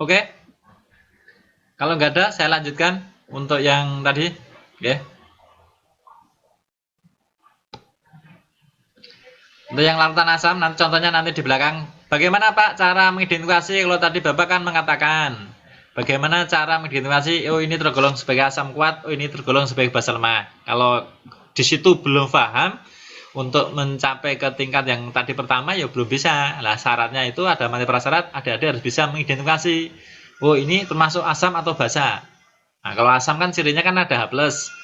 Oke. Kalau nggak ada, saya lanjutkan untuk yang tadi. Oke. Untuk yang larutan asam, nanti contohnya nanti di belakang. Bagaimana Pak cara mengidentifikasi kalau tadi Bapak kan mengatakan bagaimana cara mengidentifikasi oh ini tergolong sebagai asam kuat, oh ini tergolong sebagai basa lemah. Kalau di situ belum paham untuk mencapai ke tingkat yang tadi pertama ya belum bisa. Lah syaratnya itu ada materi prasyarat, adik-adik harus bisa mengidentifikasi oh ini termasuk asam atau basa. Nah, kalau asam kan cirinya kan ada H+,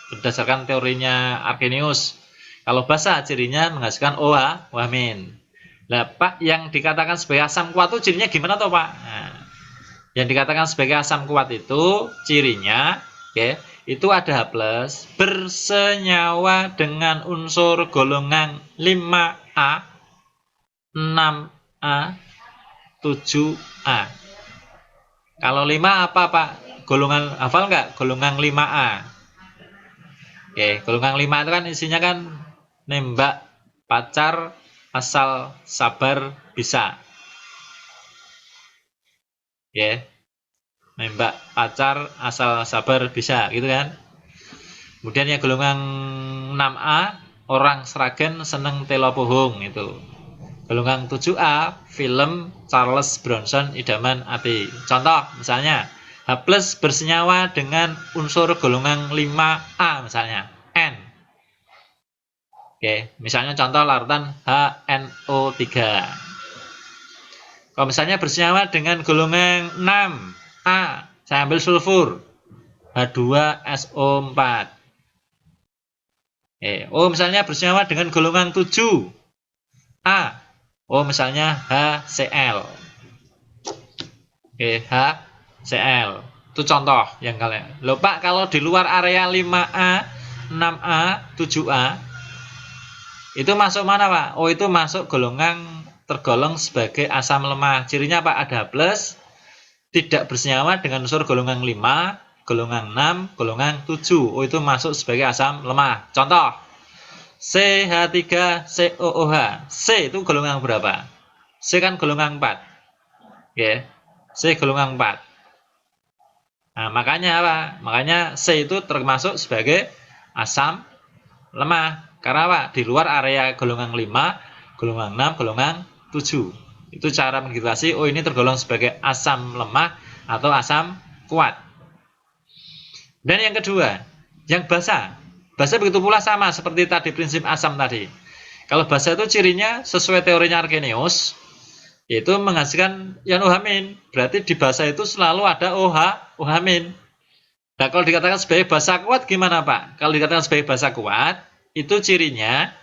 berdasarkan teorinya Arrhenius. Kalau basa cirinya menghasilkan OH, OH-. Nah, Pak, yang dikatakan sebagai asam kuat itu cirinya gimana toh, Pak? Nah, yang dikatakan sebagai asam kuat itu cirinya, oke, itu ada H+, bersenyawa dengan unsur golongan 5A, 6A, 7A. Kalau 5 apa, Pak? Golongan, hafal nggak? Golongan 5A. Oke, golongan 5 itu kan isinya kan nembak, pacar, asal, sabar, bisa. Ya, nembak, pacar, asal, sabar, bisa, gitu kan. Kemudian yang golongan 6A, orang Sragen seneng telo pohong, itu. Golongan 7A, film Charles Bronson idaman api. Contoh, misalnya, H+ bersenyawa dengan unsur golongan 5A, misalnya, N. Oke, misalnya contoh larutan HNO3. Kalau misalnya bersenyawa dengan golongan 6A, saya ambil sulfur, H2SO4. Oh, misalnya bersenyawa dengan golongan 7A, oh misalnya HCl. Oke, HCl. Itu contoh yang kalian. Loh Pak, kalau di luar area 5A, 6A, 7A, itu masuk mana Pak? Oh itu masuk tergolong sebagai asam lemah. Cirinya Pak ada plus, tidak bersenyawa dengan unsur golongan 5, golongan 6, golongan 7. Oh itu masuk sebagai asam lemah. Contoh, CH3COOH. C itu golongan berapa? C kan golongan 4. Oke. C golongan 4. Nah makanya apa? Makanya C itu termasuk sebagai asam lemah. Karena apa? Di luar area golongan 5, golongan 6, golongan 7. Itu cara mengidentifikasi, oh ini tergolong sebagai asam lemah atau asam kuat. Dan yang kedua, yang basa. Basa begitu pula sama seperti tadi prinsip asam tadi. Kalau basa itu cirinya sesuai teorinya Arrhenius, yaitu menghasilkan ion OH-. Berarti di basa itu selalu ada OH-. Nah kalau dikatakan sebagai basa kuat gimana Pak? Kalau dikatakan sebagai basa kuat, itu cirinya,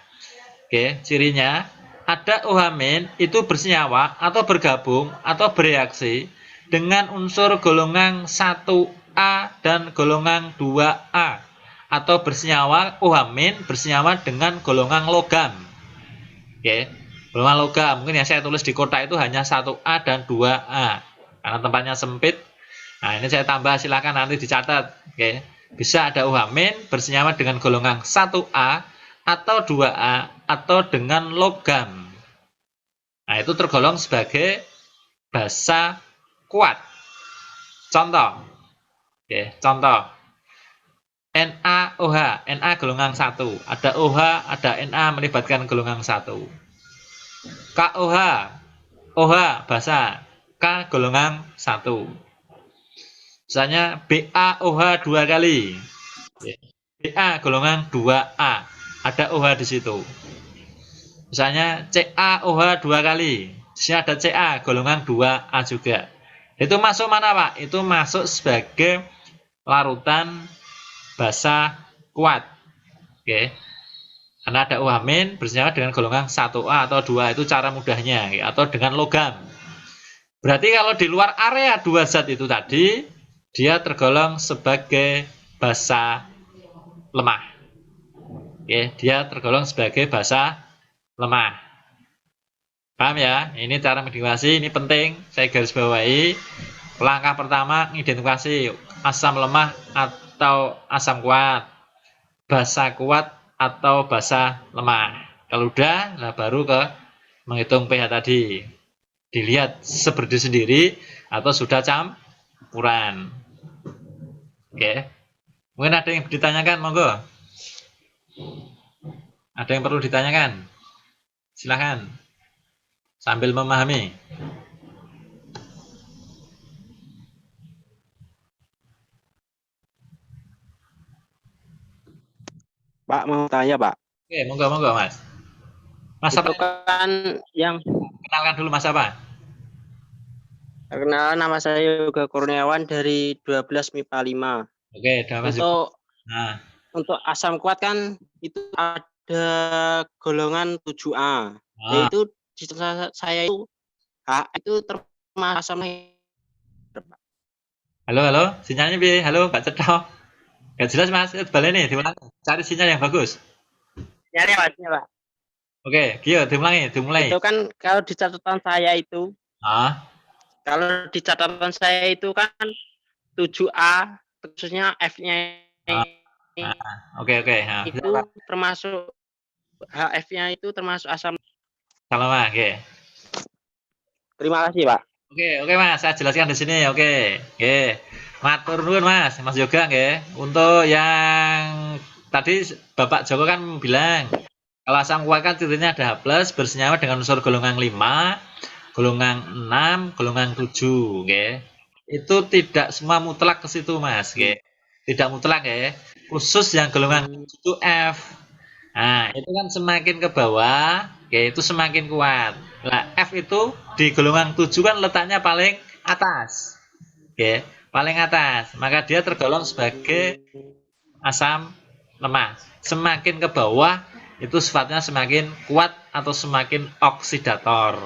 cirinya ada OH- itu bersenyawa atau bergabung atau bereaksi dengan unsur golongan 1A dan golongan 2A, atau bersenyawa OH- bersenyawa dengan golongan logam. Golongan logam, mungkin yang saya tulis di kotak itu hanya 1A dan 2A karena tempatnya sempit. Nah ini saya tambah, silakan nanti dicatat. Bisa ada OH- bersenyawa dengan golongan 1A atau 2A atau dengan logam. Nah, itu tergolong sebagai basa kuat. Contoh. Contoh. NaOH, Na golongan 1. Ada OH, ada Na melibatkan golongan 1. KOH, OH basa, K golongan 1. Misalnya BaOH 2 kali. Ba golongan 2A. Ada OH di situ. Misalnya CaOH 2 kali. Di sini ada Ca golongan 2A juga. Itu masuk mana Pak? Itu masuk sebagai larutan basa kuat. Karena ada OH- bersenyawa dengan golongan 1A atau 2, itu cara mudahnya, atau dengan logam. Berarti kalau di luar area 2 zat itu tadi, dia tergolong sebagai basa lemah. Dia tergolong sebagai basa lemah. Paham ya? Ini cara mengidentifikasi, ini penting, saya garis bawahi. Langkah pertama, identifikasi asam lemah atau asam kuat, basa kuat atau basa lemah. Kalau udah, nah baru ke menghitung pH tadi. Dilihat seperti sendiri atau sudah ukuran. Oke. Mungkin ada yang ditanyakan, monggo. Ada yang perlu ditanyakan? Silahkan. Sambil memahami. Pak mau tanya Pak. Oke, monggo Mas. Mas apa? Itu kan yang Kenalkan dulu Mas apa? perkenalan, nama saya Yoga Kurniawan dari 12 MIPA 5. Oke, udah Mas. Nah, Untuk asam kuat kan itu ada golongan 7A. ah, Yaitu di saya itu H itu termasuk asam. halo, sinyalnya bi, halo, Pak Cetok. Gak jelas Mas, balik nih, diulang. Cari sinyal yang bagus. Nyari Pak. Oke, Gio, dimulai. Itu kan kalau di catatan saya itu, Ah, itu kan 7A, khususnya F-nya ah, oke. Nah, itu termasuk HF-nya itu termasuk asam. salam Mas, oke. Terima kasih, Pak. Oke Mas, saya jelaskan di sini. Oke. Matur nuwun Mas Yoga nggih. Untuk yang tadi Bapak Joko kan bilang kalau asam kuat kan titiknya ada H+ bersenyawa dengan unsur golongan 5, golongan 6, golongan 7 nggih. Itu tidak semua mutlak ke situ Mas nggih. Tidak mutlak nggih. Khusus yang golongan 7 itu F. Nah, itu kan semakin ke bawah, itu semakin kuat. Nah, F itu di golongan 7 kan letaknya paling atas. Paling atas. Maka dia tergolong sebagai asam lemah. Semakin ke bawah, itu sifatnya semakin kuat atau semakin oksidator.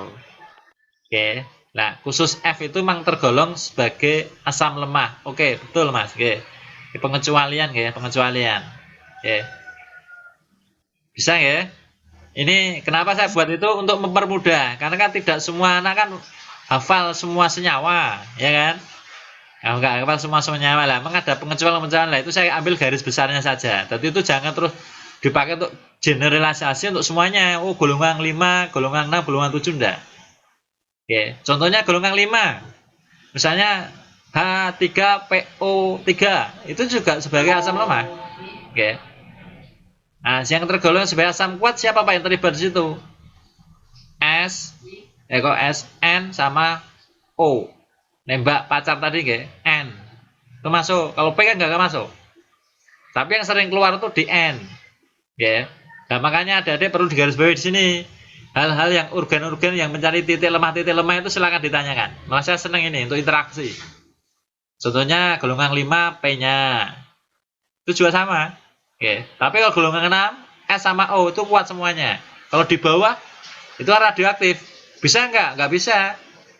Nah, khusus F itu memang tergolong sebagai asam lemah. Oke, betul Mas. Pengecualian, pengecualian. Bisa ya? Ini kenapa saya buat itu untuk mempermudah, karena kan tidak semua anak kan hafal semua senyawa, ya kan? Nah, enggak hafal semua senyawa lah, memang ada pengecualian lah, itu saya ambil garis besarnya saja. Tapi itu jangan terus dipakai untuk generalisasi untuk semuanya. Oh, golongan 5, golongan 6, golongan 7 enggak. Oke, contohnya golongan 5. Misalnya H3PO3 itu juga sebagai asam lemah. Oke. Nah, yang tergolong sebagai asam kuat siapa Pak yang terlibat di situ? S, kok S, N sama O. Nembak pacar tadi nggih, N. Itu masuk. Kalau P kan nggak masuk. Tapi yang sering keluar itu di N. Ya. Nah, makanya adik-adik perlu digarisbawahi di sini. Hal-hal yang organ-organ yang mencari titik lemah itu silakan ditanyakan. Malah saya senang ini untuk interaksi. Contohnya golongan 5 P-nya. Itu juga sama. Oke. Tapi kalau golongan 6 S sama O itu kuat semuanya. Kalau di bawah itu radioaktif. Bisa enggak? Enggak bisa.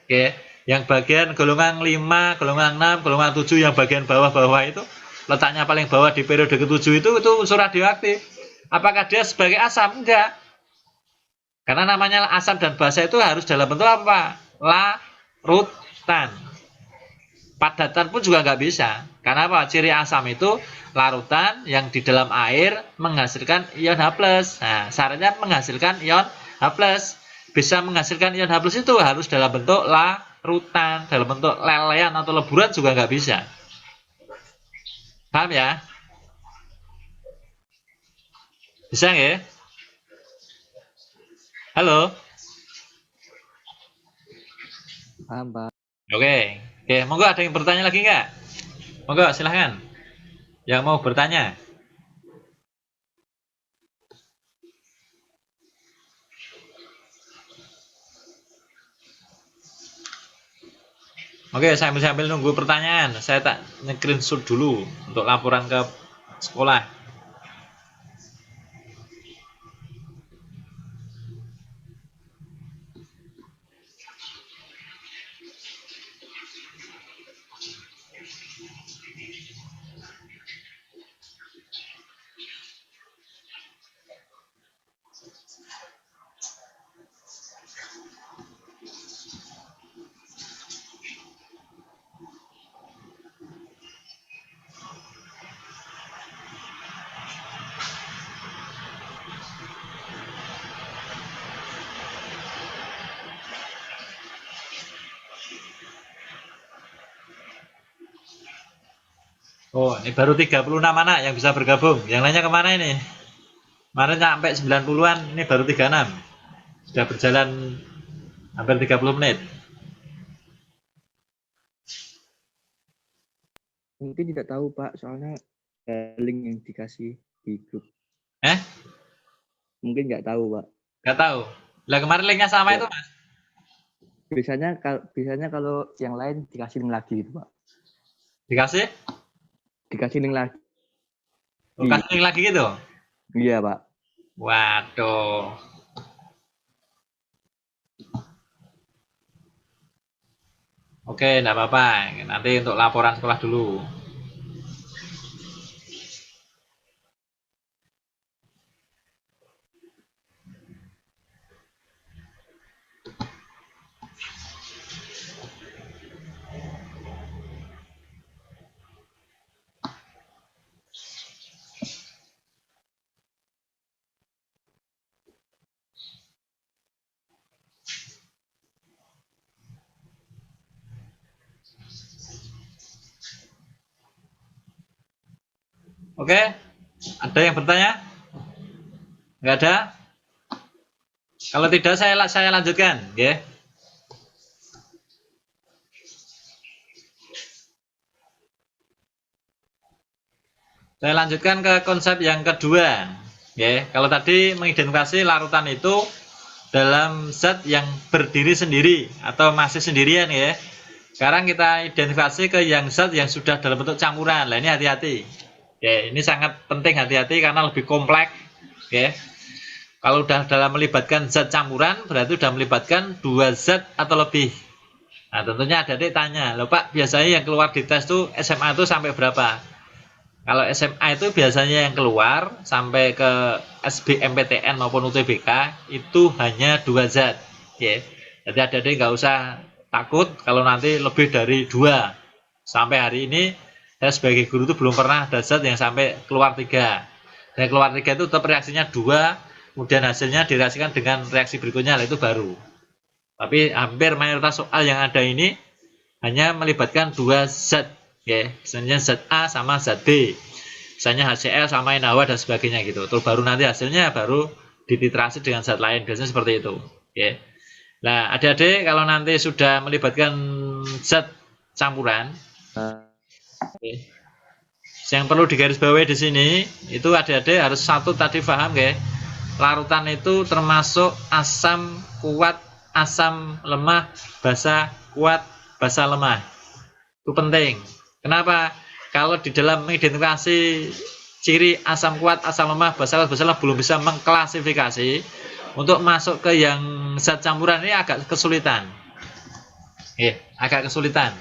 Oke. Yang bagian golongan 5, golongan 6, golongan 7 yang bagian bawah-bawah itu letaknya paling bawah di periode ke-7 itu unsur radioaktif. Apakah dia sebagai asam? Enggak. Karena namanya asam dan basa itu harus dalam bentuk apa? Larutan. Padatan pun juga nggak bisa. Karena apa? Ciri asam itu larutan yang di dalam air menghasilkan ion H+. Nah, syaratnya menghasilkan ion H+. Bisa menghasilkan ion H+ itu harus dalam bentuk larutan. Dalam bentuk lelehan atau leburan juga nggak bisa. Paham ya? Bisa nggak? Halo? Paham, Pak. Oke. Monggo ada yang bertanya lagi nggak? Monggo silahkan. Yang mau bertanya. Oke, sambil nunggu pertanyaan, saya tak screenshot dulu untuk laporan ke sekolah. Oh, ini baru 36 anak yang bisa bergabung. Yang lainnya kemana ini? Kemarin sampai 90-an, ini baru 36. Sudah berjalan hampir 30 menit. Mungkin tidak tahu Pak, soalnya link yang dikasih di grup. Eh? Mungkin nggak tahu Pak. Nggak tahu. Lah kemarin linknya sama Ya. itu, Mas? Biasanya kalau yang lain dikasih link lagi gitu Pak. Dikasih? Dikasih link lagi. Oh, kasih link lagi gitu? Iya Pak. Waduh. Oke, enggak apa-apa. Nanti untuk laporan sekolah dulu. Oke, ada yang bertanya? Nggak ada? Kalau tidak, saya lanjutkan, ya. Saya lanjutkan ke konsep yang kedua, ya. Kalau tadi mengidentifikasi larutan itu dalam zat yang berdiri sendiri atau masih sendirian, ya. Sekarang kita identifikasi ke yang zat yang sudah dalam bentuk campuran. Nah, ini hati-hati. Ya, ini sangat penting hati-hati karena lebih kompleks, ya. Kalau udah dalam melibatkan zat campuran, berarti sudah melibatkan dua zat atau lebih. Nah, tentunya adik-adik tanya, loh Pak, biasanya yang keluar di tes itu SMA itu sampai berapa? Kalau SMA itu biasanya yang keluar sampai ke SBMPTN maupun UTBK itu hanya dua zat. Ya. Jadi adik-adik nggak usah takut kalau nanti lebih dari dua. Sampai hari ini, saya sebagai guru itu belum pernah ada zat yang sampai keluar tiga. Dan keluar tiga itu tetap reaksinya dua, kemudian hasilnya direaksikan dengan reaksi berikutnya, itu baru. Tapi hampir mayoritas soal yang ada ini hanya melibatkan dua zat, ya, misalnya zat A sama zat B, misalnya HCl sama NaOH dan sebagainya gitu. Terus baru nanti hasilnya baru dititrasi dengan zat lain, biasanya seperti itu, ya. Nah, adik-adik kalau nanti sudah melibatkan zat campuran, yang perlu digarisbawahi di sini itu adik-adik harus satu tadi paham, ya. Larutan itu termasuk asam kuat, asam lemah, basa kuat, basa lemah. Itu penting. Kenapa? Kalau di dalam mengidentifikasi ciri asam kuat, asam lemah, basa kuat, basa lemah belum bisa mengklasifikasi, untuk masuk ke yang zat campuran ini agak kesulitan. Agak kesulitan.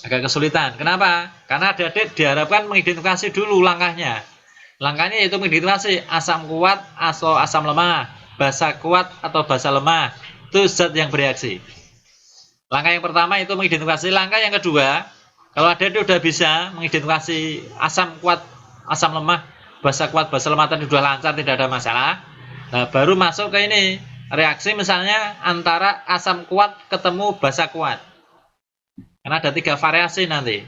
Agak kesulitan. Kenapa? Karena adik-adik diharapkan mengidentifikasi dulu langkahnya. Langkahnya yaitu mengidentifikasi asam kuat atau asam lemah, basa kuat atau basa lemah. Itu zat yang bereaksi. Langkah yang pertama itu mengidentifikasi. Langkah yang kedua, kalau adik-adik sudah bisa mengidentifikasi asam kuat, asam lemah, basa kuat, basa lemah tadi sudah lancar, tidak ada masalah. Nah, baru masuk ke ini. Reaksi misalnya antara asam kuat ketemu basa kuat. Karena ada 3 variasi nanti.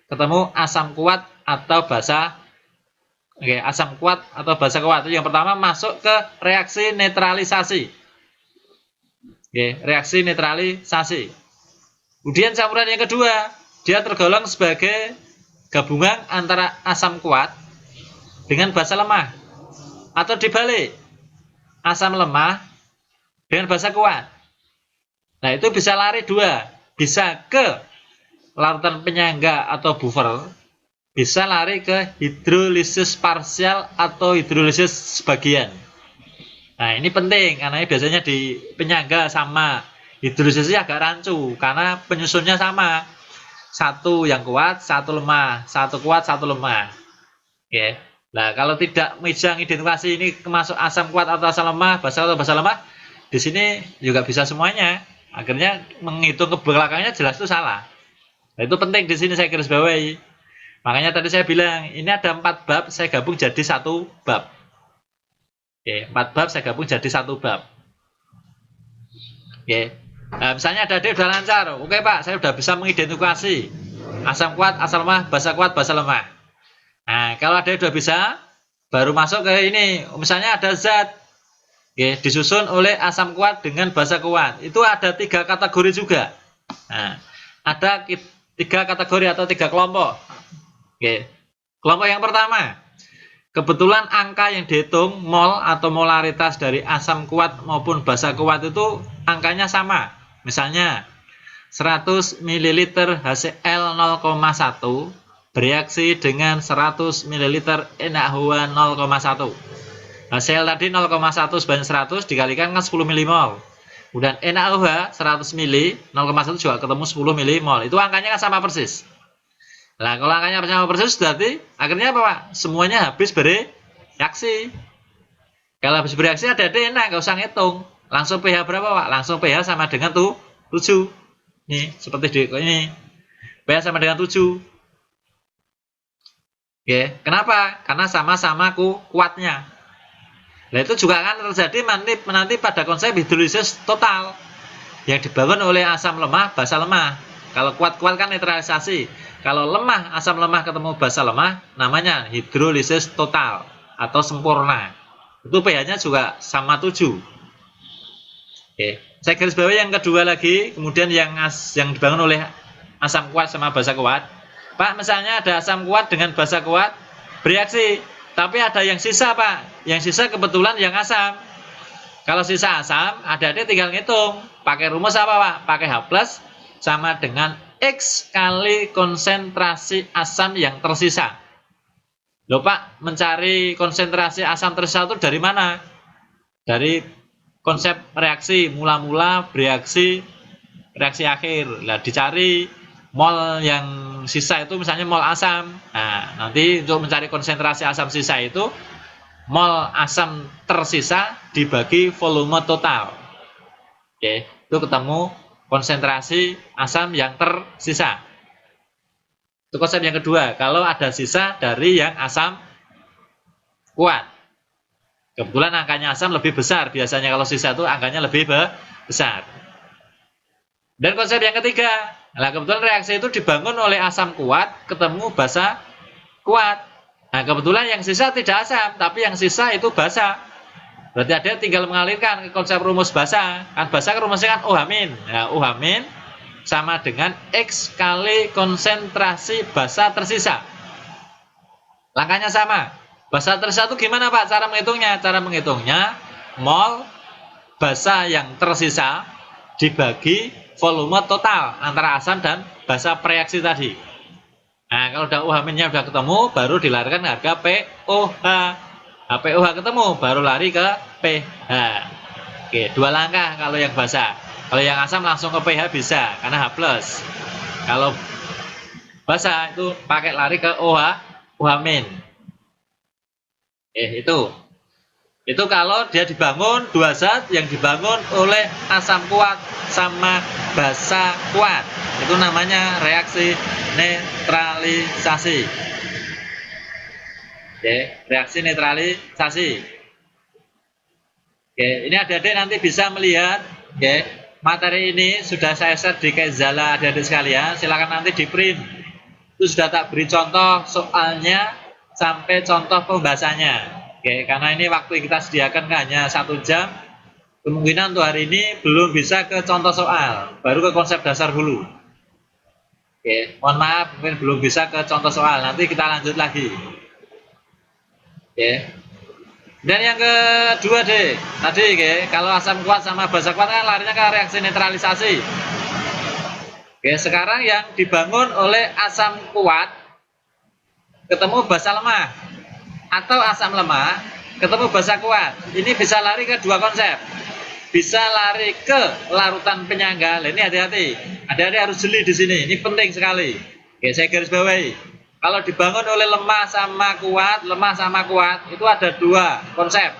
Ketemu asam kuat atau basa asam kuat atau basa kuat. Yang pertama masuk ke reaksi netralisasi. Reaksi netralisasi. Kemudian campuran yang kedua, dia tergolong sebagai gabungan antara asam kuat dengan basa lemah. Atau dibalik, asam lemah dengan basa kuat. Nah, itu bisa lari dua. Bisa ke larutan penyangga atau buffer, bisa lari ke hidrolisis parsial atau hidrolisis sebagian. Nah, ini penting karena biasanya di penyangga sama hidrolisisnya agak rancu karena penyusunnya sama. Satu yang kuat, satu lemah, satu kuat, satu lemah. Nah, kalau tidak bisa identifikasi ini termasuk asam kuat atau asam lemah, basa atau basa lemah, di sini juga bisa semuanya. Akhirnya menghitung ke belakangnya jelas itu salah. Nah, itu penting di sini saya garis bawahi. Makanya tadi saya bilang ini ada 4 bab, saya gabung jadi 1 bab. 4 bab saya gabung jadi 1 bab. Nah, misalnya ada adik udah lancar, oke Pak, saya udah bisa mengidentifikasi Asam kuat, asam lemah, basa kuat, basa lemah. Nah, kalau ada yang udah bisa, baru masuk ke ini. Misalnya ada zat, oke, disusun oleh asam kuat dengan basa kuat. Itu ada 3 kategori juga. Nah, ada 3 kategori atau 3 kelompok. Oke. Kelompok yang pertama, kebetulan angka yang dihitung mol atau molaritas dari asam kuat maupun basa kuat itu angkanya sama. Misalnya 100 ml HCl 0,1 bereaksi dengan 100 ml NaOH 0,1. HCl tadi 0,1 sebanyak 100 dikalikan kan 10 mmol. Kemudian NaOH 100 ml 0,1 juga ketemu 10 mmol. Itu angkanya kan sama persis. Nah, kalau angkanya sama persis berarti akhirnya apa, Pak? Semuanya habis bereaksi. Kalau habis bereaksi ada enak, nggak usah ngitung. Langsung pH berapa, Pak? Langsung pH sama dengan 7. Nih, seperti di ini. pH sama dengan 7. Oke, kenapa? Karena sama-sama kuatnya. Nah, itu juga akan terjadi nanti pada konsep hidrolisis total yang dibangun oleh asam lemah, basa lemah. Kalau kuat-kuat kan netralisasi. Kalau lemah, asam lemah ketemu basa lemah, namanya hidrolisis total atau sempurna. Itu pH-nya juga sama 7. Oke, saya garis bawahi yang kedua lagi, kemudian yang dibangun oleh asam kuat sama basa kuat. Pak, misalnya ada asam kuat dengan basa kuat bereaksi, tapi ada yang sisa, Pak. Yang sisa kebetulan yang asam. Kalau sisa asam, adik-adik tinggal ngitung. Pakai rumus apa, Pak? Pakai H+ sama dengan X kali konsentrasi asam yang tersisa. Loh, Pak, mencari konsentrasi asam tersisa itu dari mana? Dari konsep reaksi, mula-mula bereaksi, reaksi akhir. Nah, dicari mol yang sisa itu misalnya mol asam. Nah, nanti untuk mencari konsentrasi asam sisa itu mol asam tersisa dibagi volume total. Oke, itu ketemu konsentrasi asam yang tersisa. Itu konsep yang kedua, kalau ada sisa dari yang asam kuat. Kebetulan angkanya asam lebih besar, biasanya kalau sisa itu angkanya lebih besar. Dan konsep yang ketiga, nah kebetulan reaksi itu dibangun oleh asam kuat ketemu basa kuat. Nah, kebetulan yang sisa tidak asam, tapi yang sisa itu basa. Berarti ada tinggal mengalirkan ke konsep rumus basa. Kan basa kan rumusnya kan OH-. Nah, OH- sama dengan X kali konsentrasi basa tersisa. Langkahnya sama. Basa tersisa itu gimana, Pak? Cara menghitungnya? Cara menghitungnya mol basa yang tersisa dibagi volume total antara asam dan basa preaksi tadi. Nah, kalau udah OH-nya udah ketemu, baru dilarikan harga POH. Nah, POH ketemu, baru lari ke pH. Oke, 2 langkah kalau yang basa. Kalau yang asam langsung ke pH bisa, karena H+. Kalau basa itu pakai lari ke OH-. Itu kalau dia dibangun 2 zat yang dibangun oleh asam kuat sama basa kuat. Itu namanya reaksi netralisasi. Oke, reaksi netralisasi. Oke, ini adik-adik nanti bisa melihat, oke, materi ini sudah saya share di Kezala adik-adik sekalian. Silakan nanti di print. Itu sudah tak beri contoh soalnya sampai contoh pembahasannya. Oke, karena ini waktu kita sediakan hanya 1 jam. Kemungkinan untuk hari ini belum bisa ke contoh soal, baru ke konsep dasar dulu. Oke, mohon maaf mungkin belum bisa ke contoh soal. Nanti kita lanjut lagi. Oke. Dan yang kedua deh, tadi kalau asam kuat sama basa kuat kan larinya ke reaksi netralisasi. Oke, sekarang yang dibangun oleh asam kuat ketemu basa lemah atau asam lemah ketemu basa kuat. Ini bisa lari ke 2 konsep. Bisa lari ke larutan penyangga. Ini hati-hati. Adik-adik harus jeli di sini. Ini penting sekali. Oke, saya garis bawahi. Kalau dibangun oleh lemah sama kuat, itu ada 2 konsep.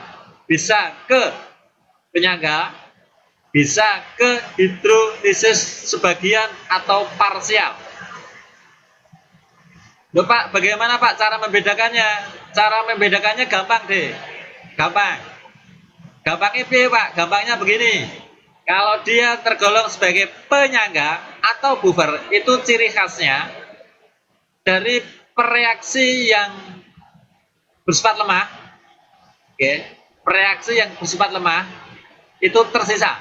Bisa ke penyangga, bisa ke hidrolisis sebagian atau parsial. Loh, Pak, bagaimana, Pak, cara membedakannya? Cara membedakannya gampang deh. Gampangnya piye, Pak? Gampangnya begini. Kalau dia tergolong sebagai penyangga atau buffer, itu ciri khasnya dari pereaksi yang bersifat lemah, oke, pereaksi yang bersifat lemah itu tersisa,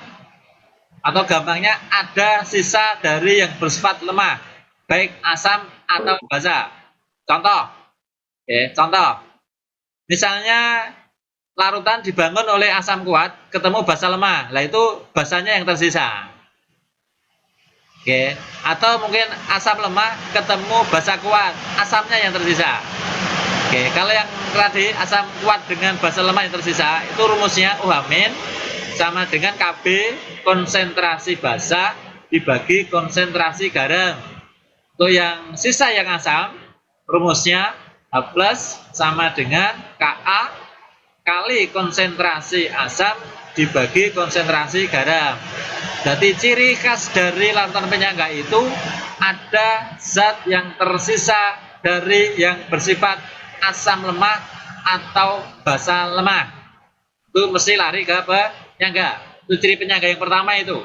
atau gampangnya ada sisa dari yang bersifat lemah, baik asam atau basa. Contoh, contoh, misalnya larutan dibangun oleh asam kuat, ketemu basa lemah, lah itu basanya yang tersisa. Atau mungkin asam lemah ketemu basa kuat, asamnya yang tersisa. Kalau yang tadi asam kuat dengan basa lemah yang tersisa, itu rumusnya OH- sama dengan Kb konsentrasi basa dibagi konsentrasi garam. Untuk yang sisa yang asam, rumusnya H+ sama dengan Ka kali konsentrasi asam dibagi konsentrasi garam. Jadi ciri khas dari larutan penyangga itu ada zat yang tersisa dari yang bersifat asam lemah atau basa lemah. Itu mesti lari ke penyangga. Itu ciri penyangga yang pertama itu.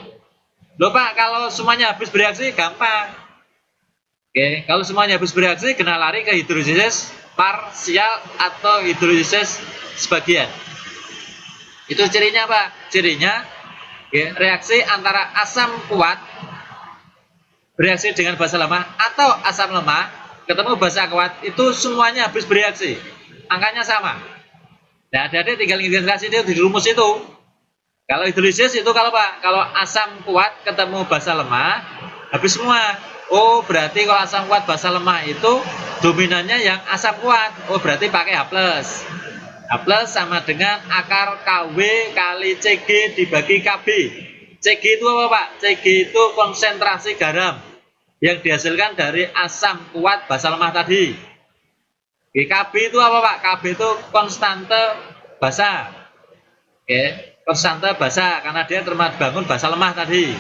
Loh Pak, kalau semuanya habis bereaksi gampang. Kalau semuanya habis bereaksi kena lari ke hidrolisis parsial atau hidrolisis sebagian. Itu cirinya apa? Cirinya reaksi antara asam kuat bereaksi dengan basa lemah atau asam lemah ketemu basa kuat, itu semuanya habis bereaksi, angkanya sama. Nah, adik-adik tinggal integrasi itu di rumus itu. Kalau hidrolisis itu kalau asam kuat ketemu basa lemah habis semua. Oh, berarti kalau asam kuat basa lemah itu dominannya yang asam kuat. Oh, berarti pakai H+. H+ sama dengan akar Kw kali Cg dibagi Kb. Cg itu apa Pak? Cg itu konsentrasi garam yang dihasilkan dari asam kuat basa lemah tadi. Kb itu apa Pak? Kb itu konstante basa. Konstante basa karena dia terbangun basa lemah tadi.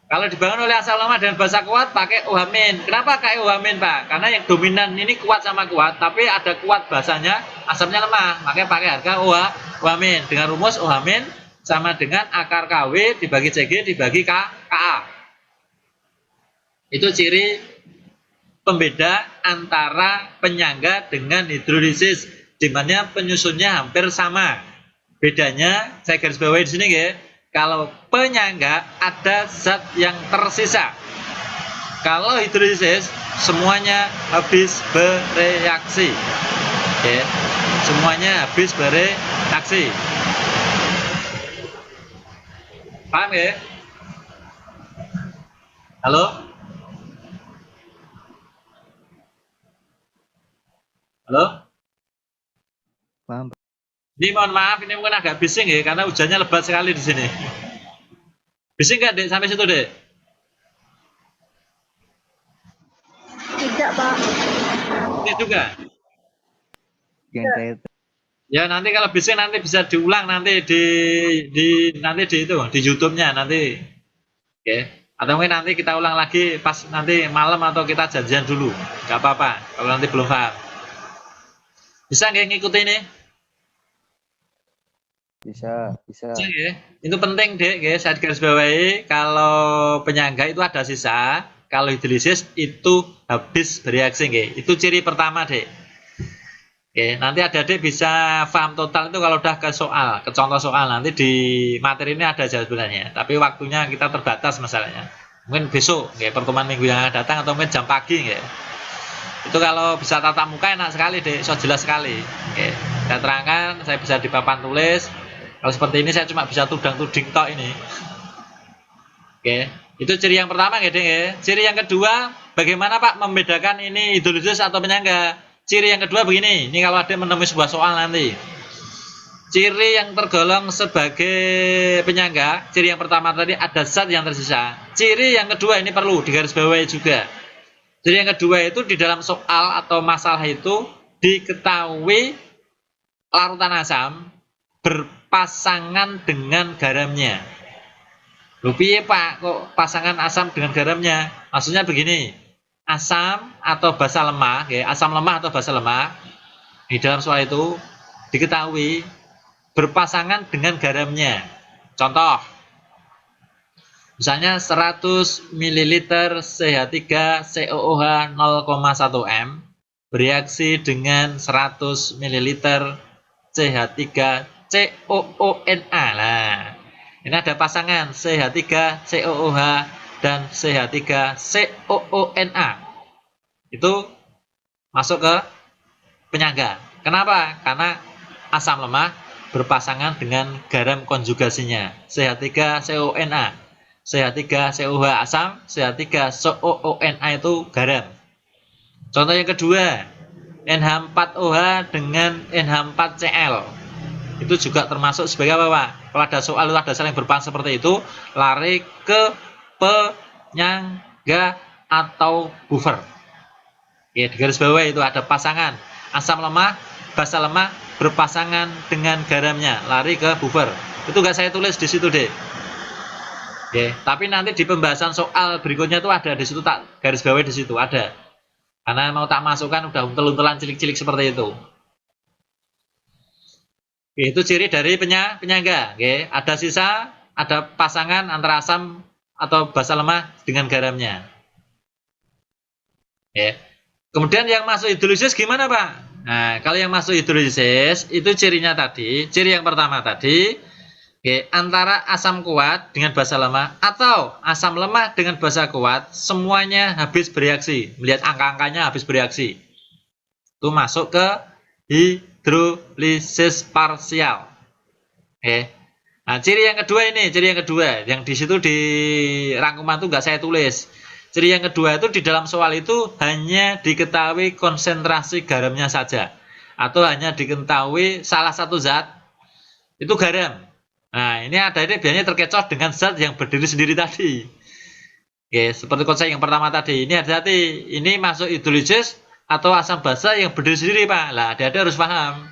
Kalau dibangun oleh asam lemah dan basa kuat pakai OH-. Kenapa pakai OH- Pak? Karena yang dominan ini kuat sama kuat, tapi ada kuat basanya, asamnya lemah, makanya pakai harga OH- dengan rumus OH- sama dengan akar Kw dibagi Cg dibagi Ka. Itu ciri pembeda antara penyangga dengan hidrolisis, di mana penyusunnya hampir sama. Bedanya saya garis bawahi di sini ya. Kalau penyangga ada zat yang tersisa. Kalau hidrolisis semuanya habis bereaksi. Semuanya habis bereaksi. Paham ya? Halo? Halo? Paham. Ini mohon maaf, ini mungkin agak bising ya, karena hujannya lebat sekali di sini. Bising nggak, Dek, sampai situ, Dek? Tidak, Pak. Ini juga. Yang saya Ya nanti kalau bising nanti bisa diulang nanti di YouTube-nya nanti. Atau mungkin nanti kita ulang lagi pas nanti malam atau kita janjian dulu. Nggak apa-apa kalau nanti belum paham. Bisa nggak ngikuti ini? bisa. Ya. Itu penting Dek, saya garis bawahi kalau penyangga itu ada sisa, kalau hidrolisis itu habis bereaksi, itu ciri pertama Dek. Nanti adik-adik bisa paham total itu kalau udah ke contoh soal, nanti di materi ini ada jawabannya, tapi waktunya kita terbatas masalahnya. Mungkin besok, pertemuan minggu yang datang atau mungkin jam pagi, Itu kalau bisa tatap muka enak sekali Dek, so jelas sekali. Saya terangkan, saya bisa di papan tulis. Kalau seperti ini saya cuma bisa tudang-tuding tok ini. Itu ciri yang pertama Dek. Ciri yang kedua, bagaimana Pak membedakan ini hidrolisis atau penyangga? Ciri yang kedua begini, ini kalau ada menemui sebuah soal nanti. Ciri yang tergolong sebagai penyangga, ciri yang pertama tadi ada zat yang tersisa. Ciri yang kedua ini perlu digarisbawahi juga. Ciri yang kedua itu di dalam soal atau masalah itu diketahui larutan asam berpasangan dengan garamnya. Loh piye Pak, kok pasangan asam dengan garamnya? Maksudnya begini, asam atau basa lemah, asam lemah atau basa lemah di dalam soal itu diketahui berpasangan dengan garamnya. Contoh, Misalnya 100 ml CH3COOH 0,1 M bereaksi dengan 100 ml CH3COONA. Nah, ini ada pasangan CH3COOH dan CH3COONA. Itu masuk ke penyangga. Kenapa? Karena asam lemah berpasangan dengan garam konjugasinya CH3CONA. CH3COH asam, CH3COONA itu garam. Contoh yang kedua, NH4OH dengan NH4Cl. Itu juga termasuk sebagai apa, Pak? Kalau ada soal itu ada saling berpasangan seperti itu, lari ke penyangga atau buffer. Ya, di garis bawah itu ada pasangan asam lemah, basa lemah berpasangan dengan garamnya, lari ke buffer. Itu enggak saya tulis di situ deh. Oke, tapi nanti di pembahasan soal berikutnya tuh ada di situ, tak garis bawah di situ ada. Karena mau tak masukkan udah untel-untelan cilik-cilik seperti itu. Oke, itu ciri dari penyangga. Oke, ada sisa, ada pasangan antara asam atau basa lemah dengan garamnya. Oke. Kemudian yang masuk hidrolisis gimana, Pak? Nah, kalau yang masuk hidrolisis itu cirinya tadi, ciri yang pertama tadi, antara asam kuat dengan basa lemah atau asam lemah dengan basa kuat, semuanya habis bereaksi. Melihat angka-angkanya habis bereaksi. Itu masuk ke hidrolisis parsial. Nah, ciri yang kedua ini, ciri yang kedua, yang di situ di rangkuman itu nggak saya tulis. Ciri yang kedua itu di dalam soal itu hanya diketahui konsentrasi garamnya saja, atau hanya diketahui salah satu zat itu garam. Nah, ini biasanya terkecoh dengan zat yang berdiri sendiri tadi. Oke, seperti konsep yang pertama tadi. Ini hati-hati, ini masuk hidrolisis atau asam basa yang berdiri sendiri, Pak. Lah, adik-adik harus paham.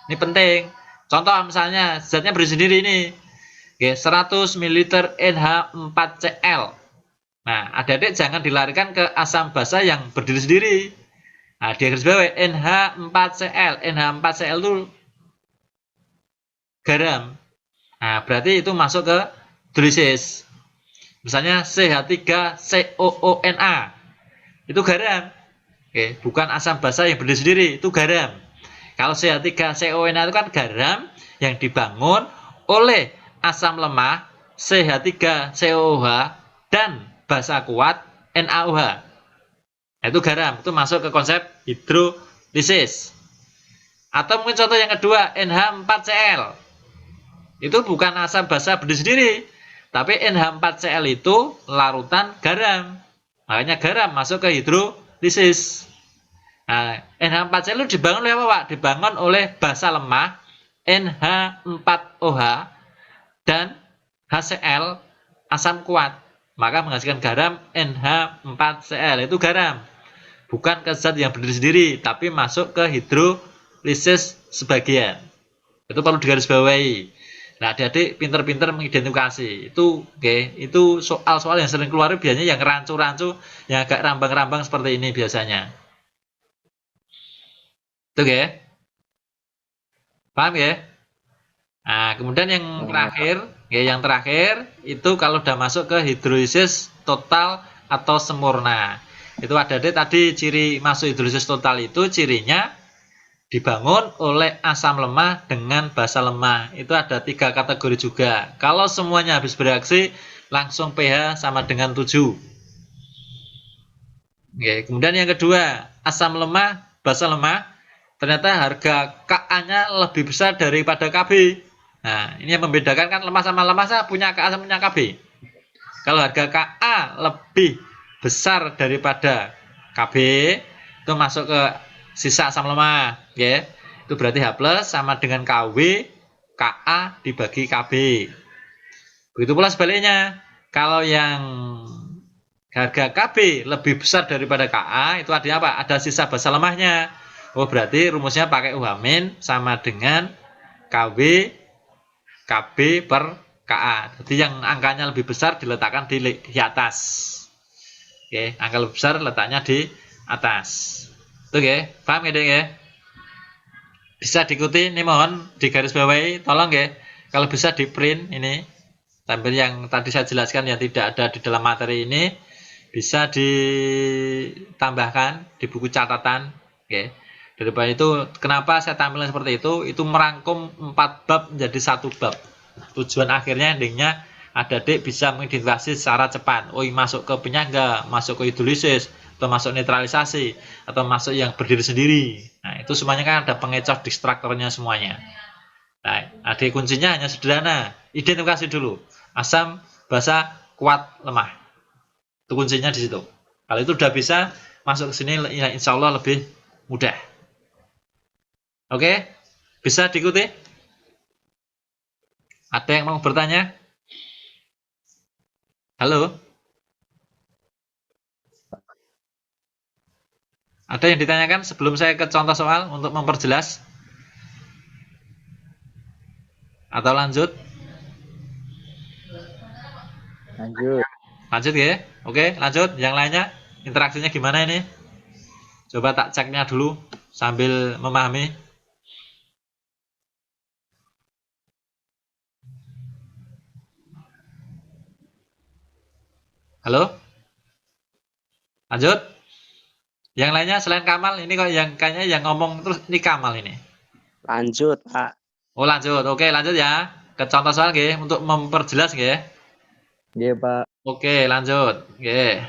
Ini penting. Contoh misalnya zatnya berdiri sendiri ini. Oke, 100 ml NH4Cl. Nah, adik-adik jangan dilarikan ke asam basa yang berdiri sendiri. Nah, di garis bawah NH4Cl. NH4Cl itu garam. Nah, berarti itu masuk ke hidrolisis. Misalnya CH3COONA. Itu garam. Oke, bukan asam basa yang berdiri sendiri, itu garam. Kalau CH3COONA itu kan garam yang dibangun oleh asam lemah CH3COOH dan basa kuat NaOH. Nah, itu garam, itu masuk ke konsep hidrolisis. Atau mungkin contoh yang kedua, NH4Cl. Itu bukan asam basa berdiri sendiri, tapi NH4Cl itu larutan garam. Makanya garam masuk ke hidrolisis. Nah, NH4Cl itu dibangun oleh apa, Pak? Dibangun oleh basa lemah NH4OH dan HCl asam kuat. Maka menghasilkan garam NH4Cl. Itu garam. Bukan ke zat yang berdiri sendiri, tapi masuk ke hidrolisis sebagian. Itu perlu digarisbawahi. Nah, adik-adik pinter-pinter mengidentifikasi. Itu itu soal-soal yang sering keluar biasanya yang rancu-rancu, yang agak rambang-rambang seperti ini biasanya. Itu paham ya? Nah, kemudian yang terakhir itu kalau udah masuk ke hidrolisis total atau sempurna. Itu adik-adik tadi ciri masuk hidrolisis total itu cirinya dibangun oleh asam lemah dengan basa lemah. Itu ada 3 kategori juga. Kalau semuanya habis bereaksi, langsung pH sama dengan 7. Kemudian yang kedua, asam lemah, basa lemah, ternyata harga Ka-nya lebih besar daripada Kb. Nah, ini yang membedakan kan lemah sama lemah saya punya Ka sama punya Kb. Kalau harga Ka lebih besar daripada Kb, itu masuk ke sisa asam lemah, ya. Itu berarti H+ sama dengan KW, Ka dibagi Kb. Begitu pula sebaliknya, kalau yang harga Kb lebih besar daripada Ka, itu artinya apa? Ada sisa basa lemahnya. Oh, berarti rumusnya pakai UH- sama dengan KW Kb per Ka. Jadi yang angkanya lebih besar diletakkan di atas. Oke, angka lebih besar letaknya di atas. Itu paham ya? Bisa diikuti, ini mohon di garis bawahi, tolong kalau bisa di print ini. tabel yang tadi saya jelaskan yang tidak ada di dalam materi ini bisa ditambahkan di buku catatan. Oke. Daripada itu, kenapa saya tampilkan seperti itu? Itu merangkum 4 bab menjadi 1 bab. Tujuan akhirnya endingnya adik-adik bisa mengidentifikasi secara cepat. Oh, masuk ke penyangga, masuk ke hidrolisis, atau masuk netralisasi, atau masuk yang berdiri sendiri. Nah, itu semuanya kan ada pengecoh distraktornya semuanya. Nah, adik kuncinya hanya sederhana. Identifikasi dulu. Asam, basa, kuat, lemah. Itu kuncinya di situ. Kalau itu udah bisa, masuk ke sini insya Allah lebih mudah. Oke? Bisa diikuti? Ada yang mau bertanya? Halo? Ada yang ditanyakan sebelum saya ke contoh soal untuk memperjelas? Atau lanjut? Lanjut ya? Oke, lanjut. Yang lainnya, interaksinya gimana ini? Coba tak ceknya dulu sambil memahami. Halo? Lanjut? Yang lainnya selain Kamal, ini kok yang kayaknya yang ngomong terus ini Kamal ini. Lanjut, Pak. Oh, lanjut. Oke, lanjut ya. Ke contoh soal nggih untuk memperjelas nggih. Iya, Pak. Oke, lanjut. Nggih.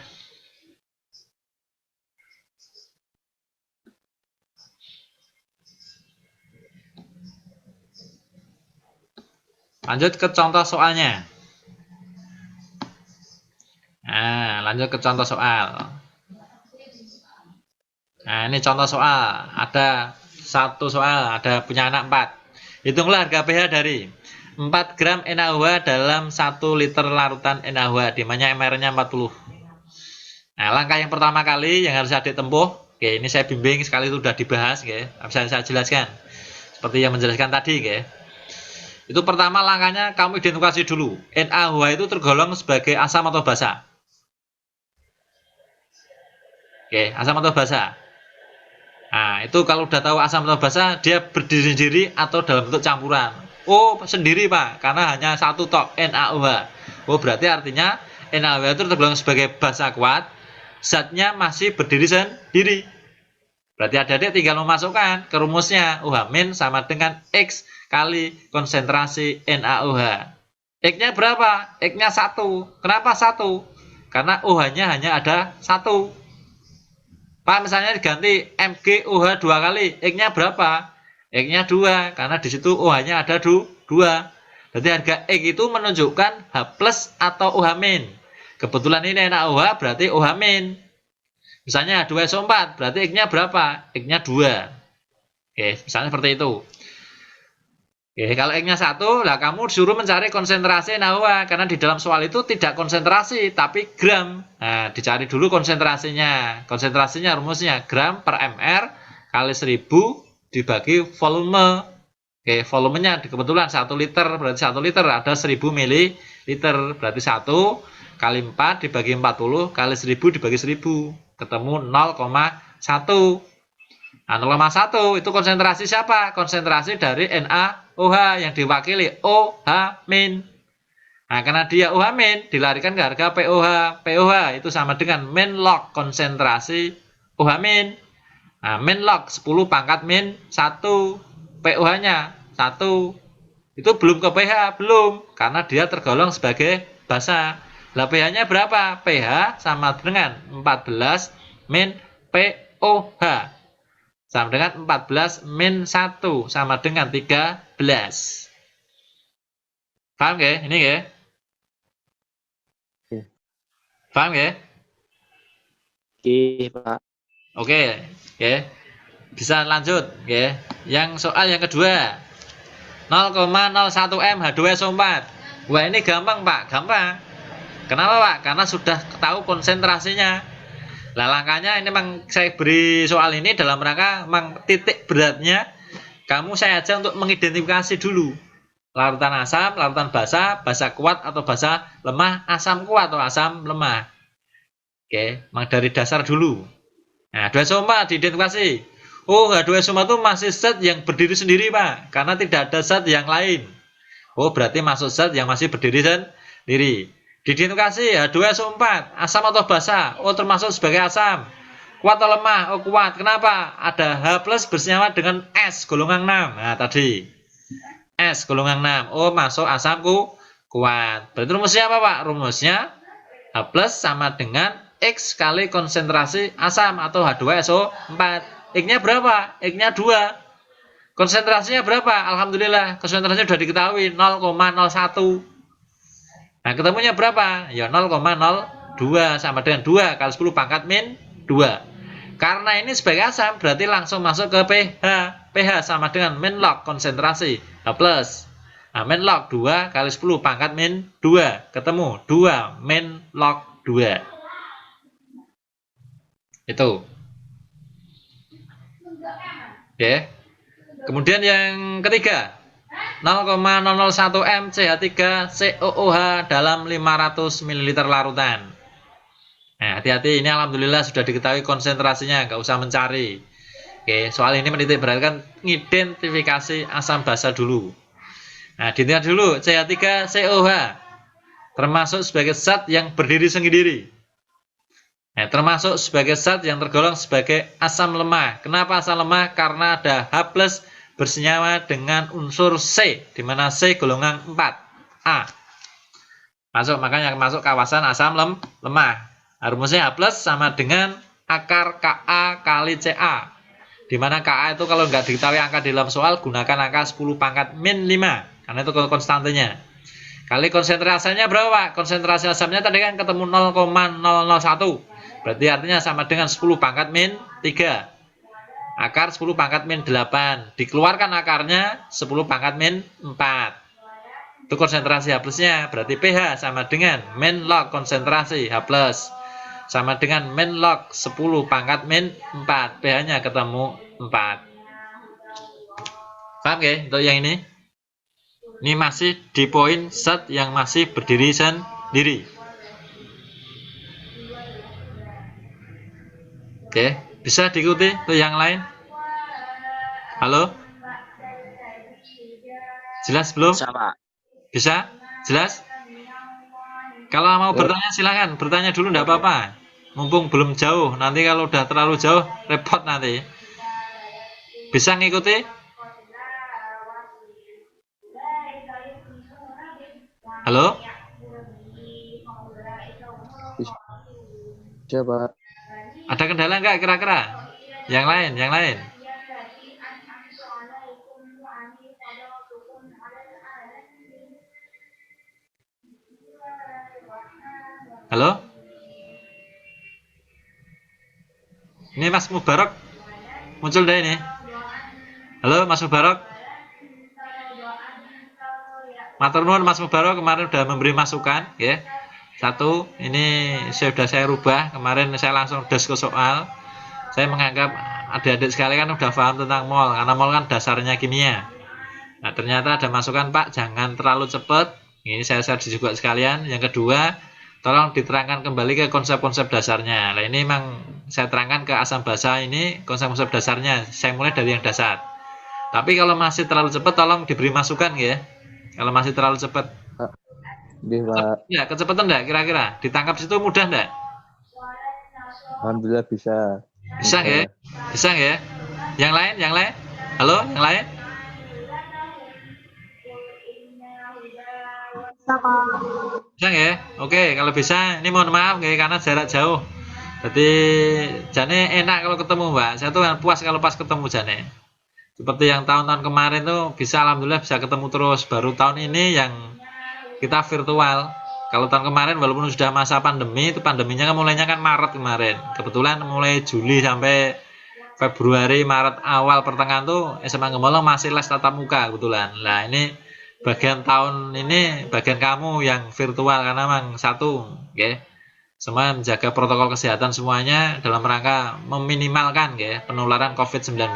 Lanjut ke contoh soalnya. Nah, lanjut ke contoh soal. Nah, ini contoh soal. Ada satu soal, ada punya anak 4. Hitunglah harga pH dari 4 gram NaOH dalam 1 liter larutan NaOH, di mana mR-nya 40. Nah, langkah yang pertama kali yang harus adik tempuh, oke, ini saya bimbing sekali itu sudah dibahas, oke, bisa saya jelaskan. Seperti yang menjelaskan tadi, oke. Itu pertama langkahnya kamu identifikasi dulu. NaOH itu tergolong sebagai asam atau basa? Oke, asam atau basa? Nah, itu kalau udah tahu asam atau basa, dia berdiri sendiri atau dalam bentuk campuran. Oh, sendiri Pak, karena hanya satu tok NaOH. Oh, berarti artinya NaOH itu tergolong sebagai basa kuat, zatnya masih berdiri sendiri. Berarti adik-adik tinggal memasukkan ke rumusnya OH- sama dengan X kali konsentrasi NaOH. X-nya berapa? X-nya 1. Kenapa 1? Karena OH-nya hanya ada 1. Pak, misalnya diganti MgOH 2 kali, X-nya berapa? X-nya 2, karena di situ OH-nya ada 2. Berarti harga X itu menunjukkan H plus atau OH-. Kebetulan ini NaOH berarti OH-. Misalnya 2SO4, berarti X-nya berapa? X-nya 2. Oke, misalnya seperti itu. Oke, kalau X-nya 1, lah kamu disuruh mencari konsentrasi NaOH, karena di dalam soal itu tidak konsentrasi, tapi gram. Nah, dicari dulu konsentrasinya. Konsentrasinya rumusnya gram per mR kali 1000 dibagi volume. Oke, volumenya kebetulan 1 liter, berarti 1 liter ada 1000 ml, berarti 1 kali 4 dibagi 40 kali 1000 dibagi 1000. Ketemu 0,1. Nah, 0,1 itu konsentrasi siapa? Konsentrasi dari NaOH yang diwakili OH-. Nah, karena dia OH- dilarikan ke harga POH. POH itu sama dengan min log konsentrasi OH-. Nah, min log 10 pangkat min 1. POH-nya 1. Itu belum ke pH, belum. Karena dia tergolong sebagai basa. Lah pH-nya berapa? pH sama dengan 14 min POH. Sama dengan 14 min 1 sama dengan 13. Paham ya? Ini ya? Paham ya? Oke, Pak. Oke, ya. Bisa lanjut ya. Yang soal yang kedua. 0,01 M H2SO4. Wah, ini gampang, Pak. Gampang. Kenapa, Pak? Karena sudah tahu konsentrasinya. Lah langkahnya ini memang saya beri soal ini dalam rangka memang titik beratnya kamu saya aja untuk mengidentifikasi dulu larutan asam, larutan basa, basa kuat atau basa lemah, asam kuat atau asam lemah. Oke, memang dari dasar dulu. Nah, H2SO4 diidentifikasi. Oh, H2SO4 itu masih zat yang berdiri sendiri, Pak, karena tidak ada zat yang lain. Oh, berarti masuk zat yang masih berdiri sendiri. Diidentifikasi H2SO4, asam atau basa? Oh, termasuk sebagai asam. Kuat atau lemah? Oh, kuat. Kenapa? Ada H+ bersenyawa dengan S golongan 6. Nah, tadi S golongan 6. Oh, masuk asam kuat. Berarti rumusnya apa, Pak? Rumusnya H+ sama dengan X kali konsentrasi asam atau H2SO4. X-nya berapa? X-nya 2. Konsentrasinya berapa? Alhamdulillah, konsentrasinya sudah diketahui 0,01. Nah, ketemunya berapa? Ya 0,02 sama dengan 2 kali 10 pangkat min 2. Karena ini sebagai asam, berarti langsung masuk ke pH. pH sama dengan min log konsentrasi H+. Nah, min log 2 kali 10 pangkat min 2. Ketemu 2 min log 2. Itu. Oke. Kemudian yang ketiga, 0,001 m CH3COOH dalam 500 ml larutan. Nah, hati-hati, ini alhamdulillah sudah diketahui konsentrasinya, nggak usah mencari. Oke, soal ini menitik beratkan identifikasi asam basa dulu. Nah, dilihat dulu CH3COH termasuk sebagai zat yang berdiri sendiri. Nah, termasuk sebagai zat yang tergolong sebagai asam lemah. Kenapa asam lemah? Karena ada H+ bersenyawa dengan unsur C, di mana C golongan 4A. Makanya masuk kawasan asam lemah. Rumusnya H+ sama dengan akar Ka kali Ca. Di mana Ka itu kalau nggak diketahui angka di dalam soal, gunakan angka 10 pangkat min 5. Karena itu konstantenya. Kali konsentrasinya berapa, Pak? Konsentrasi asamnya tadi kan ketemu 0,001. Berarti artinya sama dengan 10 pangkat min 3. Akar 10 pangkat min 8. Dikeluarkan akarnya 10 pangkat min 4. Itu konsentrasi H+-nya. Berarti pH sama dengan min log konsentrasi H+. Sama dengan min log 10 pangkat min 4. pH-nya ketemu 4. Paham ya untuk yang ini? Ini masih di poin zat yang masih berdiri sendiri. Oke, bisa diikuti untuk yang lain? Halo? Jelas belum? Bisa, Pak. Bisa? Jelas? Kalau mau bertanya silakan, bertanya dulu enggak apa-apa. Mumpung belum jauh, nanti kalau udah terlalu jauh repot nanti. Bisa ngikuti? Halo? Bisa, Pak. Ada kendala enggak kira-kira? Yang lain. Halo? Ini Mas Mubarak muncul dah ini. Halo Mas Mubarak. Matur nuwun Mas Mubarak kemarin sudah memberi masukan, ya. Satu, ini sudah saya rubah. Kemarin saya langsung das ke soal. Saya menganggap adik-adik sekalian kan udah paham tentang mol, karena mol kan dasarnya kimia. Nah, ternyata ada masukan, Pak, jangan terlalu cepat. Ini saya share juga sekalian. Yang kedua, tolong diterangkan kembali ke konsep-konsep dasarnya. Nah, ini memang saya terangkan ke asam basa ini konsep-konsep dasarnya. Saya mulai dari yang dasar. Tapi kalau masih terlalu cepat, tolong diberi masukan, ya. Kalau masih terlalu cepat. Pak. Ya, kecepatan enggak kira-kira? Ditangkap situ mudah enggak? Alhamdulillah bisa. Bisa ya? Bisa ya? Yang lain? Halo, yang lain? Bisa ya? Oke, kalau bisa, ini mohon maaf ya, karena jarak jauh. Jadi, jane enak kalau ketemu, Mbak. Saya tuh puas kalau pas ketemu jane. Seperti yang tahun-tahun kemarin tuh bisa, alhamdulillah bisa ketemu terus. Baru tahun ini yang kita virtual. Kalau tahun kemarin walaupun sudah masa pandemi, itu pandeminya kan mulainya kan Maret kemarin. Kebetulan mulai Juli sampai Februari, Maret awal pertengahan tuh SMA Gemolong masih les tatap muka kebetulan. Nah, ini bagian tahun ini bagian kamu yang virtual karena memang satu, ya. Semua menjaga protokol kesehatan semuanya dalam rangka meminimalkan ya penularan COVID-19.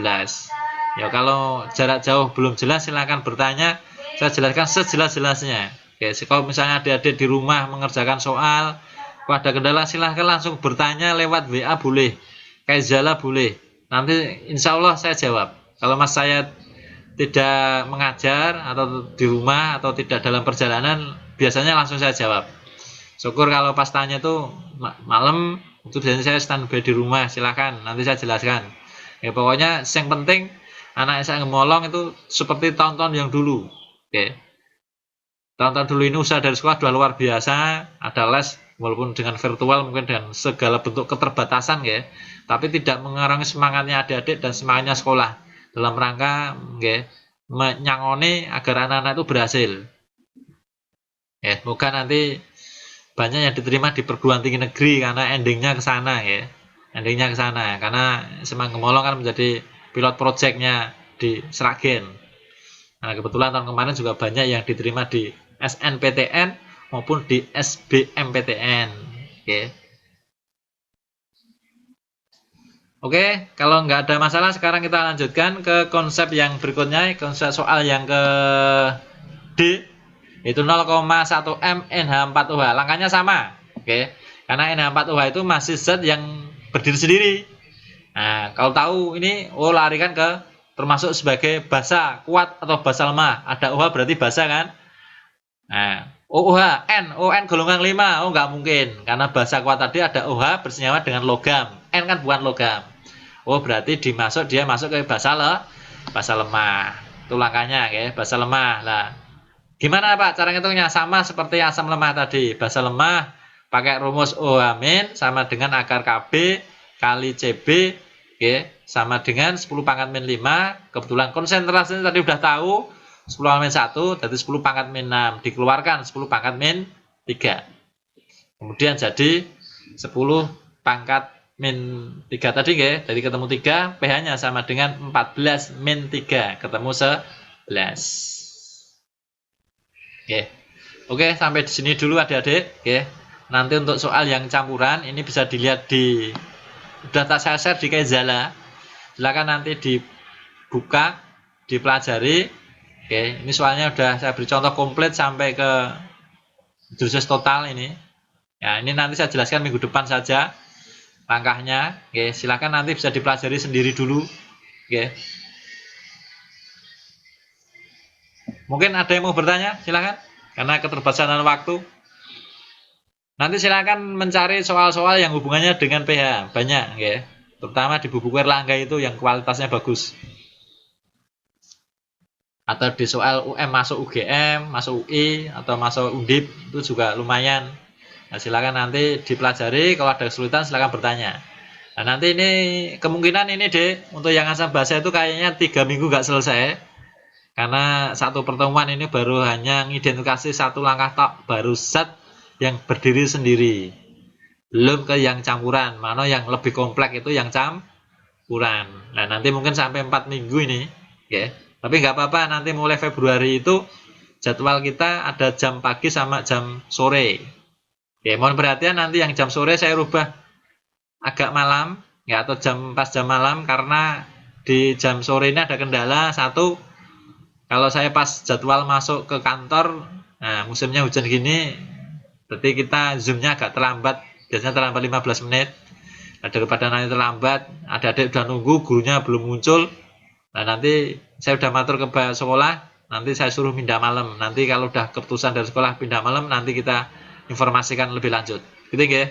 Ya, kalau jarak jauh belum jelas silakan bertanya, saya jelaskan sejelas-jelasnya. Oke, kalau misalnya adik-adik di rumah mengerjakan soal, kalau ada kendala silahkan langsung bertanya lewat WA boleh, kayak Zala boleh. Nanti insya Allah saya jawab. Kalau mas saya tidak mengajar atau di rumah atau tidak dalam perjalanan, biasanya langsung saya jawab. Syukur kalau pas tanya tuh malam, itu biasanya saya standby di rumah, silakan nanti saya jelaskan. Ya pokoknya yang penting anak saya ngemolong itu seperti tahun-tahun yang dulu. Oke. Tahun-tahun dulu ini usaha dari sekolah sudah luar biasa, ada les walaupun dengan virtual mungkin dengan segala bentuk keterbatasan ya, tapi tidak mengurangi semangatnya adik-adik dan semangatnya sekolah dalam rangka ya, menyangoni agar anak-anak itu berhasil. Ya, semoga nanti banyak yang diterima di perguruan tinggi negeri karena endingnya ke sana ya. Endingnya ke sana karena Semang Gemolong kan menjadi pilot projectnya di Sragen. Nah, kebetulan tahun kemarin juga banyak yang diterima di SNPTN maupun di SBMPTN. Oke, kalau nggak ada masalah sekarang kita lanjutkan ke konsep yang berikutnya, konsep soal yang ke D, itu 0,1 M NH4OH. Langkahnya sama. Oke. Karena NH4OH itu masih zat yang berdiri sendiri. Nah, kalau tahu ini larikan ke termasuk sebagai basa kuat atau basa lemah. Ada OH berarti basa kan? Nah, OH, ON golongan 5. Oh, nggak mungkin. Karena basa kuat tadi ada OH bersenyawa dengan logam. N kan bukan logam. Oh, berarti dia masuk ke basa lemah. Itu langkahnya ya, basa lemah. Nah, gimana Pak cara ngitungnya? Sama seperti asam lemah tadi. Basa lemah pakai rumus OH- sama dengan akar KB kali CB sama dengan 10 pangkat min 5. Kebetulan konsentrasinya tadi udah tahu 10 pangkat min 1, jadi 10 pangkat min 6. Dikeluarkan 10 pangkat min 3. Kemudian jadi 10 pangkat min 3 tadi jadi ketemu 3, pH-nya sama dengan 14 min 3, ketemu 11. Oke, sampai di sini dulu adik-adik. Nanti untuk soal yang campuran ini bisa dilihat di data saya share di Kaizala. Silakan nanti dibuka, dipelajari. Ini soalnya udah saya beri contoh komplit sampai ke jurus total ini. Ya, ini nanti saya jelaskan minggu depan saja langkahnya. Silakan nanti bisa dipelajari sendiri dulu. Mungkin ada yang mau bertanya, silakan. Karena keterbatasan waktu. Nanti silakan mencari soal-soal yang hubungannya dengan pH. Banyak, terutama di buku Erlangga itu yang kualitasnya bagus. Atau di soal UM masuk UGM, masuk UI, atau masuk Undip, itu juga lumayan. Nah, silakan nanti dipelajari. Kalau ada kesulitan silakan bertanya. Nah, nanti ini kemungkinan ini untuk yang asam basa itu kayaknya 3 minggu nggak selesai. Karena satu pertemuan ini baru hanya ngidentifikasi satu langkah tok, baru zat yang berdiri sendiri. Belum ke yang campuran. Mana yang lebih kompleks itu yang campuran. Nah, nanti mungkin sampai 4 minggu ini, Tapi nggak apa-apa, nanti mulai Februari itu jadwal kita ada jam pagi sama jam sore. Mohon perhatian nanti yang jam sore saya rubah agak malam, atau pas jam malam, karena di jam sore ini ada kendala satu. Kalau saya pas jadwal masuk ke kantor, nah musimnya hujan gini, berarti kita zoomnya agak terlambat, biasanya terlambat 15 menit. Nah, daripada nanti terlambat, adik-adik udah nunggu, gurunya belum muncul. Nah, nanti saya udah matur ke sekolah, nanti saya suruh pindah malam. Nanti kalau udah keputusan dari sekolah pindah malam, nanti kita informasikan lebih lanjut. Gitu ya.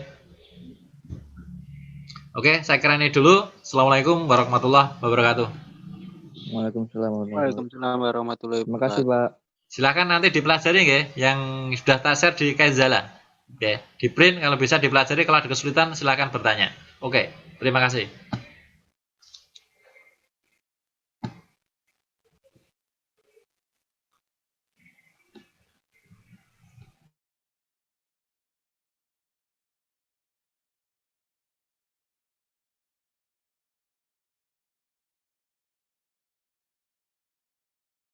Oke, saya kira ini dulu. Assalamualaikum warahmatullahi wabarakatuh. Waalaikumsalam warahmatullahi Terima kasih, wabarakatuh. Pak. Silakan nanti dipelajari yang sudah share di Kaizala. Di print kalau bisa dipelajari, kalau ada kesulitan silakan bertanya. Oke, terima kasih.